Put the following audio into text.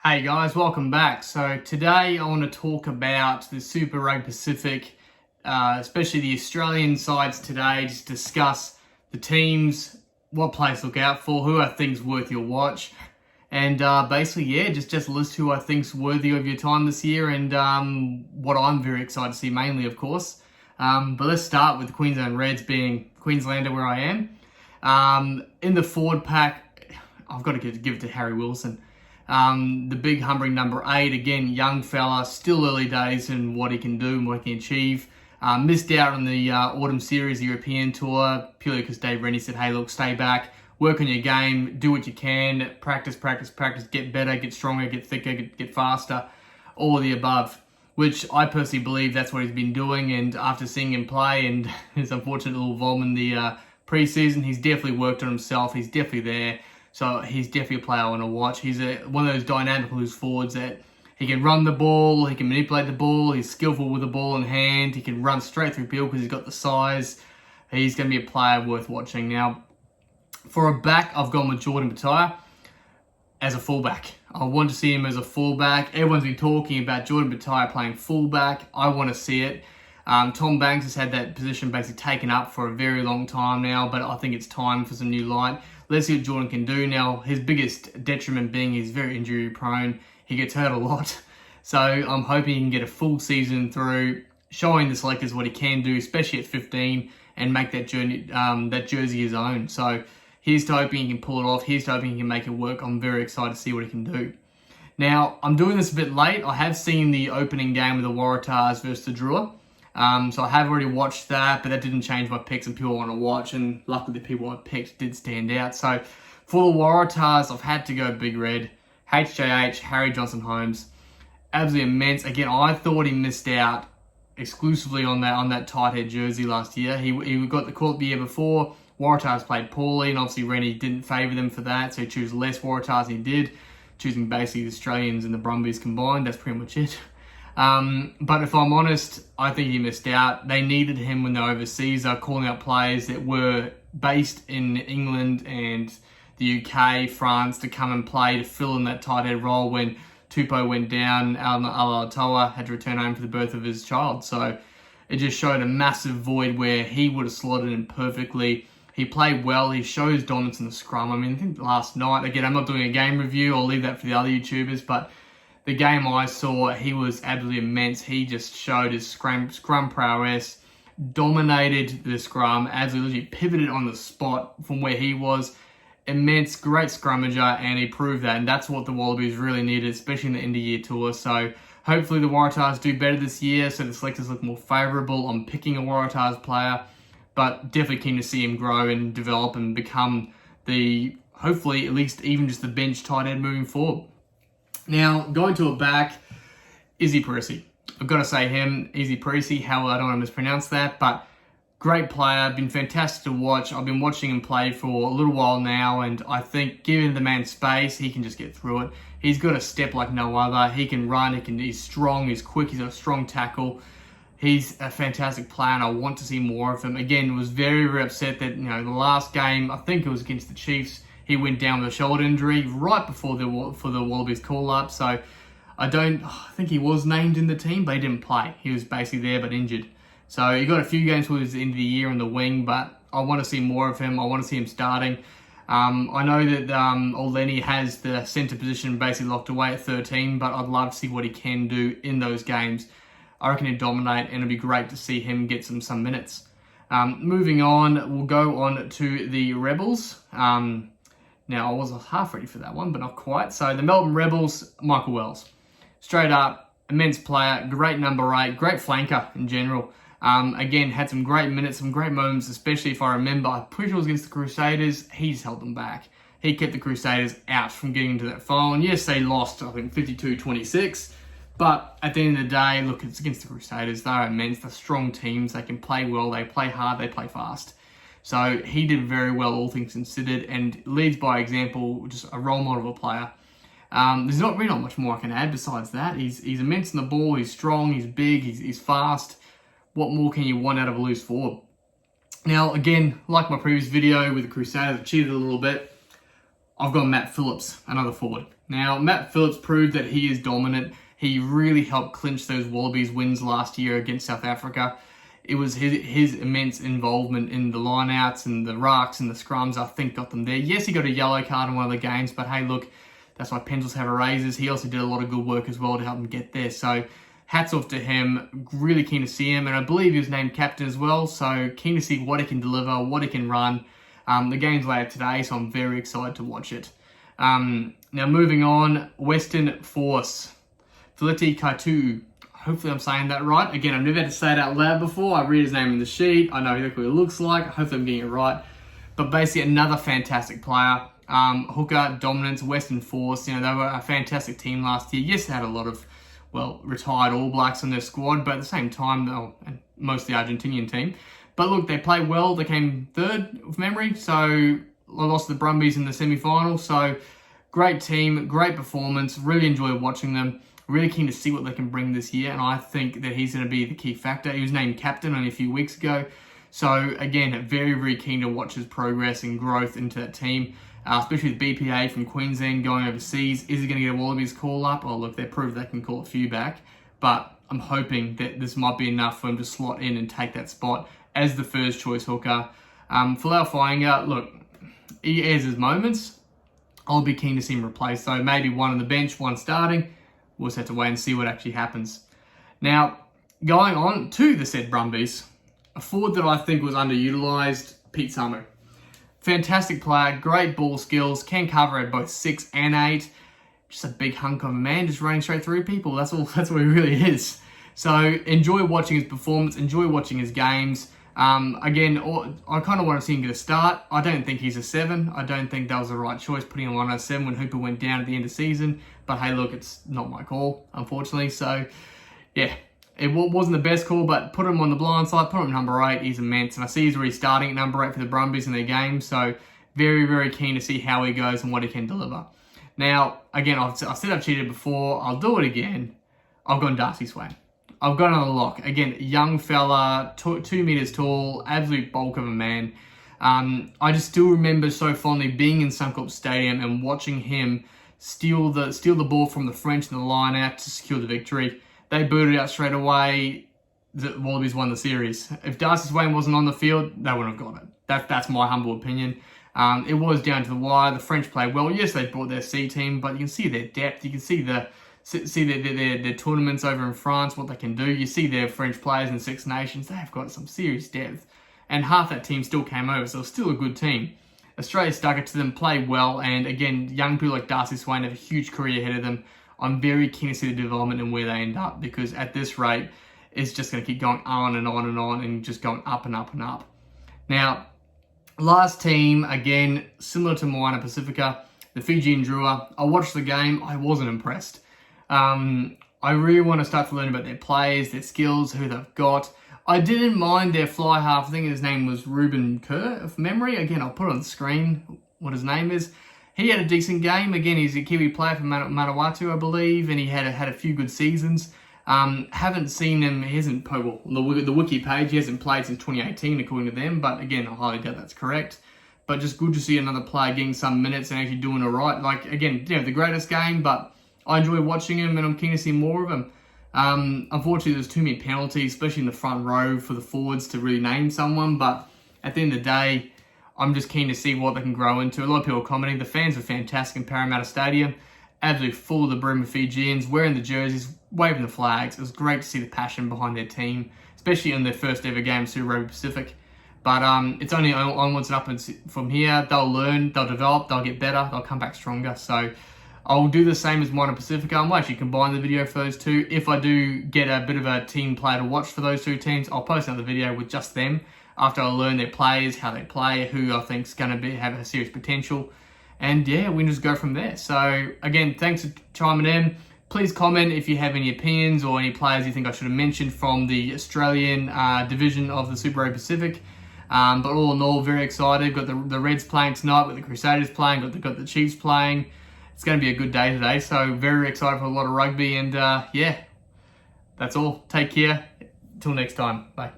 Hey guys, welcome back. So today I want to talk about the Super Rugby Pacific, especially the Australian sides today, just discuss the teams, what players to look out for, who I think's worth your watch, and just list who I think's worthy of your time this year and what I'm very excited to see mainly, of course. But let's start with the Queensland Reds being Queenslander where I am. In the forward pack, I've got to give it to Harry Wilson. The big humbling number 8, again, young fella, still early days in what he can do and what he can achieve. Missed out on the autumn series, the European tour, purely because Dave Rennie said, hey, look, stay back, work on your game, do what you can, practice, get better, get stronger, get thicker, get faster, all of the above, which I personally believe that's what he's been doing. And after seeing him play and his unfortunate little vom in the preseason, he's definitely worked on himself, he's definitely there. So he's definitely a player I want to watch. He's one of those dynamic loose forwards that he can run the ball, he can manipulate the ball, he's skillful with the ball in hand, he can run straight through field because he's got the size. He's going to be a player worth watching. Now, for a back, I've gone with Jordan Petaia as a fullback. I want to see him as a fullback. Everyone's been talking about Jordan Petaia playing fullback. I want to see it. Tom Banks has had that position basically taken up for a very long time now, but I think it's time for some new light. Let's see what Jordan can do. Now, his biggest detriment being he's very injury prone. He gets hurt a lot. So I'm hoping he can get a full season through, showing the selectors what he can do, especially at 15, and make that jersey his own. So here's to hoping he can pull it off. Here's to hoping he can make it work. I'm very excited to see what he can do. Now, I'm doing this a bit late. I have seen the opening game of the Waratahs versus the Drua. So I have already watched that, but that didn't change my picks and people I want to watch, and luckily the people I picked did stand out. So for the Waratahs, I've had to go Big Red, HJH, Harry Johnson Holmes. Absolutely immense. Again, I thought he missed out exclusively on that tight head jersey last year. He got the call-up the year before. Waratahs played poorly, and obviously Rennie didn't favour them for that, so he chose less Waratahs than he did, choosing basically the Australians and the Brumbies combined. That's pretty much it. But if I'm honest, I think he missed out. They needed him when they're overseas. They're calling out players that were based in England and the UK, France, to come and play to fill in that tight head role when Tupou went down. Alatoa had to return home for the birth of his child. So it just showed a massive void where he would have slotted in perfectly. He played well. He showed his dominance in the scrum. I mean, I think last night, again, I'm not doing a game review. I'll leave that for the other YouTubers, but the game I saw, he was absolutely immense. He just showed his scrum prowess, dominated the scrum, absolutely pivoted on the spot from where he was. Immense, great scrummager, and he proved that. And that's what the Wallabies really needed, especially in the end of year tour. So hopefully the Waratahs do better this year, so the selectors look more favourable on picking a Waratahs player. But definitely keen to see him grow and develop and become the, hopefully, at least even just the bench tight end moving forward. Now, going to a back, Izzy Perez. I've got to say him, Izzy Perez, I don't want to mispronounce that, but great player, been fantastic to watch. I've been watching him play for a little while now, and I think giving the man space, he can just get through it. He's got a step like no other. He can run, he's strong, he's quick, he's got a strong tackle. He's a fantastic player, and I want to see more of him. Again, was very, very upset that, the last game, I think it was against the Chiefs, he went down with a shoulder injury right before the Wallabies call-up. So I think he was named in the team, but he didn't play. He was basically there but injured. So he got a few games towards the end of the year in the wing, but I want to see more of him. I want to see him starting. I know that Oleni has the centre position basically locked away at 13, but I'd love to see what he can do in those games. I reckon he'd dominate, and it'd be great to see him get some minutes. Moving on, we'll go on to the Rebels. Now, I was half ready for that one, but not quite. So the Melbourne Rebels, Michael Wells. Straight up, immense player, great number 8, great flanker in general. Again, had some great minutes, some great moments, especially if I remember, I'm pretty sure it was against the Crusaders. He's held them back. He kept the Crusaders out from getting to that final. And yes, they lost, I think, 52-26. But at the end of the day, look, it's against the Crusaders. They're immense. They're strong teams. They can play well. They play hard. They play fast. So he did very well, all things considered, and leads by example, just a role model of a player. There's not really not much more I can add besides that. He's immense in the ball. He's strong. He's big. He's fast. What more can you want out of a loose forward? Now, again, like my previous video with the Crusaders, I've cheated a little bit. I've got Matt Phillips, another forward. Now, Matt Phillips proved that he is dominant. He really helped clinch those Wallabies wins last year against South Africa. It was his immense involvement in the lineouts and the rucks and the scrums, I think, got them there. Yes, he got a yellow card in one of the games, but hey, look, that's why pencils have erasers. He also did a lot of good work as well to help him get there. So hats off to him. Really keen to see him. And I believe he was named captain as well. So keen to see what he can deliver, what he can run. The game's later today, so I'm very excited to watch it. Now moving on, Western Force. Fileti Kaitu. Hopefully I'm saying that right. Again, I've never had to say it out loud before. I read his name in the sheet. I know exactly what it looks like. Hopefully I'm getting it right. But basically another fantastic player. Hooker, dominance, Western Force. You know, they were a fantastic team last year. Yes, they had a lot of, well, retired All Blacks on their squad. But at the same time, and most of the Argentinian team. But look, they played well. They came third, of memory. So lost to the Brumbies in the semi-final. So great team, great performance. Really enjoyed watching them. Really keen to see what they can bring this year, and I think that he's going to be the key factor. He was named captain only a few weeks ago. So, again, very, very keen to watch his progress and growth into that team, especially with BPA from Queensland going overseas. Is he going to get a Wallabies call up? Oh, look, they proved they can call a few back, but I'm hoping that this might be enough for him to slot in and take that spot as the first choice hooker. Folau Fainga, look, he has his moments. I'll be keen to see him replaced, though. Maybe one on the bench, one starting. We'll just have to wait and see what actually happens. Now, going on to the said Brumbies, a forward that I think was underutilised, Pete Samu. Fantastic player, great ball skills, can cover at both 6 and 8. Just a big hunk of a man, just running straight through people. That's what he really is. So enjoy watching his performance, enjoy watching his games. Again, I kind of want to see him get a start. I don't think he's a 7. I don't think that was the right choice, putting him on a 7 when Hooper went down at the end of the season. But hey, look, it's not my call, unfortunately. So, yeah, it wasn't the best call, but put him on the blind side, put him at number 8. He's immense. And I see he's already starting at number 8 for the Brumbies in their game. So, very, very keen to see how he goes and what he can deliver. Now, again, I've said I've cheated before. I'll do it again. I've gone Darcy Wayne. I've got on the lock. Again, young fella, 2 meters tall, absolute bulk of a man. I just still remember so fondly being in Suncorp Stadium and watching him steal the ball from the French in the line out to secure the victory. They booted out straight away. The Wallabies won the series. If Darcy Wayne wasn't on the field, they wouldn't have got it. That's my humble opinion. It was down to the wire. The French played well. Yes, they brought their C team, but you can see their depth. You can see their tournaments over in France, what they can do. You see their French players in Six Nations. They've got some serious depth. And half that team still came over, so it's still a good team. Australia stuck it to them, played well, and again, young people like Darcy Wayne have a huge career ahead of them. I'm very keen to see the development and where they end up, because at this rate, it's just going to keep going on and on and on and just going up and up and up. Now, last team, again, similar to Moana Pacifica, the Fijian Drua. I watched the game. I wasn't impressed. I really want to start to learn about their players, their skills, who they've got. I didn't mind their fly half. I think his name was Ruben Kerr, of memory. Again, I'll put it on the screen what his name is. He had a decent game. Again, he's a Kiwi player from Manawatu, I believe, and he had a few good seasons. Haven't seen him. He hasn't, well, the wiki page, he hasn't played since 2018, according to them. But again, I highly doubt that's correct. But just good to see another player getting some minutes and actually doing all right. Like, again, the greatest game, but I enjoy watching him, and I'm keen to see more of him. Unfortunately, there's too many penalties, especially in the front row for the forwards to really name someone. But at the end of the day, I'm just keen to see what they can grow into. A lot of people are commenting. The fans were fantastic in Parramatta Stadium. Absolutely full of the brim of Fijians, wearing the jerseys, waving the flags. It was great to see the passion behind their team, especially in their first ever game, Super Rugby Pacific. But it's only onwards and upwards from here. They'll learn, they'll develop, they'll get better, they'll come back stronger. So I'll do the same as Moana Pacifica. I'll actually combine the video for those two. If I do get a bit of a team player to watch for those two teams, I'll post another video with just them after I learn their players, how they play, who I think is going to have a serious potential. And yeah, we can just go from there. So again, thanks for chiming in. Please comment if you have any opinions or any players you think I should have mentioned from the Australian division of the Super Rugby Pacific. But all in all, very excited. Got the Reds playing tonight, got the Crusaders playing, got the Chiefs playing. It's going to be a good day today, so very excited for a lot of rugby. And yeah, that's all. Take care. Till next time. Bye.